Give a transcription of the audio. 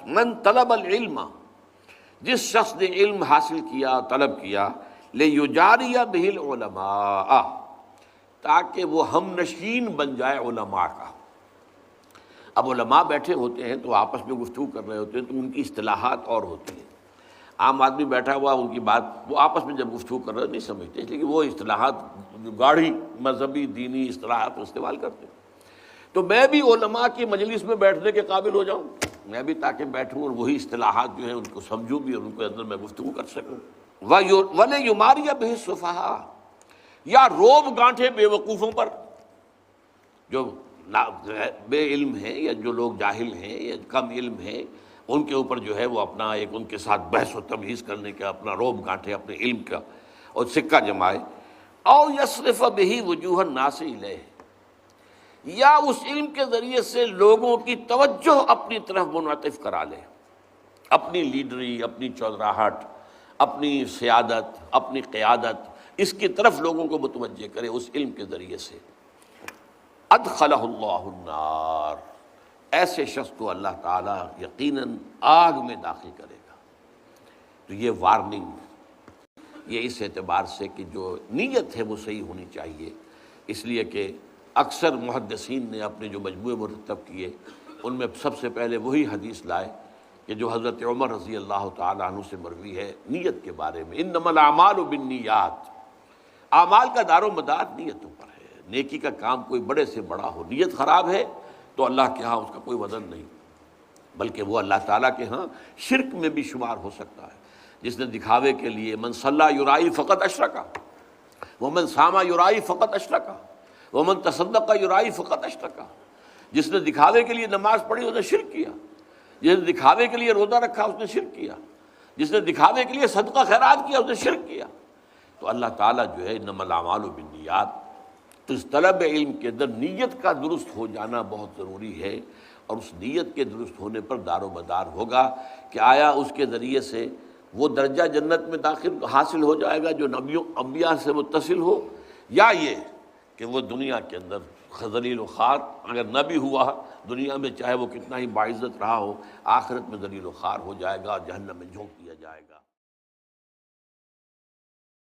من طلب العلم، جس شخص نے علم حاصل کیا، طلب کیا، لیجاری بہ العلماء، تاکہ وہ ہم نشین بن جائے علماء کا۔ اب علماء بیٹھے ہوتے ہیں تو آپس میں گفتگو کر رہے ہوتے ہیں تو ان کی اصطلاحات اور ہوتی ہیں۔ عام آدمی بیٹھا ہوا ان کی بات وہ آپس میں جب گفتگو کر رہے نہیں سمجھتے، لیکن وہ اصطلاحات گاڑھی مذہبی دینی اصطلاحات استعمال کرتے ہیں۔ تو میں بھی علماء کی مجلس میں بیٹھنے کے قابل ہو جاؤں، میں بھی تاکہ بیٹھوں اور وہی اصطلاحات جو ہیں ان کو سمجھوں بھی اور ان کے اندر میں گفتگو کر سکوں۔ وَلَيُمَارِيَ بِهِ السُّفَهَاءَ، یا روب گانٹھے بے وقوفوں پر، جو بے علم ہیں یا جو لوگ جاہل ہیں یا کم علم ہیں، ان کے اوپر جو ہے وہ اپنا ایک ان کے ساتھ بحث و تمہیز کرنے کا اپنا روب گانٹھے اپنے علم کا اور سکہ جمائے۔ او یصرف بہ وجوہ الناس الیہ، یا اس علم کے ذریعے سے لوگوں کی توجہ اپنی طرف منعطف کرا لے، اپنی لیڈری، اپنی چودراہٹ، اپنی سیادت، اپنی قیادت، اس کی طرف لوگوں کو متوجہ کرے اس علم کے ذریعے سے۔ ادخلہ اللہ النار، ایسے شخص کو اللہ تعالیٰ یقیناً آگ میں داخل کرے گا۔ تو یہ وارننگ، یہ اس اعتبار سے کہ جو نیت ہے وہ صحیح ہونی چاہیے، اس لیے کہ اکثر محدثین نے اپنے جو مجموعے مرتب کیے ان میں سب سے پہلے وہی حدیث لائے کہ جو حضرت عمر رضی اللہ تعالیٰ عنہ سے مروی ہے نیت کے بارے میں، انما الاعمال بالنیات، اعمال کا دار و مدار نیتوں پر ہے۔ نیکی کا کام کوئی بڑے سے بڑا ہو، نیت خراب ہے تو اللہ کے ہاں اس کا کوئی وزن نہیں، بلکہ وہ اللہ تعالیٰ کے ہاں شرک میں بھی شمار ہو سکتا ہے۔ جس نے دکھاوے کے لیے من صلی یرائی فقط اشرکا، ومن صام یرائی فقط اشرکا، ومن تصدق یرائی فقط اشرکا، جس نے دکھاوے کے لیے نماز پڑھی اس نے شرک کیا، جس نے دکھاوے کے لیے روزہ رکھا اس نے شرک کیا، جس نے دکھاوے کے لیے صدقہ خیرات کیا اس نے شرک کیا۔ تو اللہ تعالیٰ جو ہے انما الاعمال بالنیات، تو اس طلب علم کے اندر نیت کا درست ہو جانا بہت ضروری ہے، اور اس نیت کے درست ہونے پر دار و مدار ہوگا کہ آیا اس کے ذریعے سے وہ درجہ جنت میں داخل حاصل ہو جائے گا جو نبیوں انبیاء سے متصل ہو، یا یہ کہ وہ دنیا کے اندر ذلیل و خوار اگر نہ بھی ہوا دنیا میں چاہے وہ کتنا ہی باعزت رہا ہو، آخرت میں ذلیل و خوار ہو جائے گا اور جہنم میں جھونک دیا جائے گا۔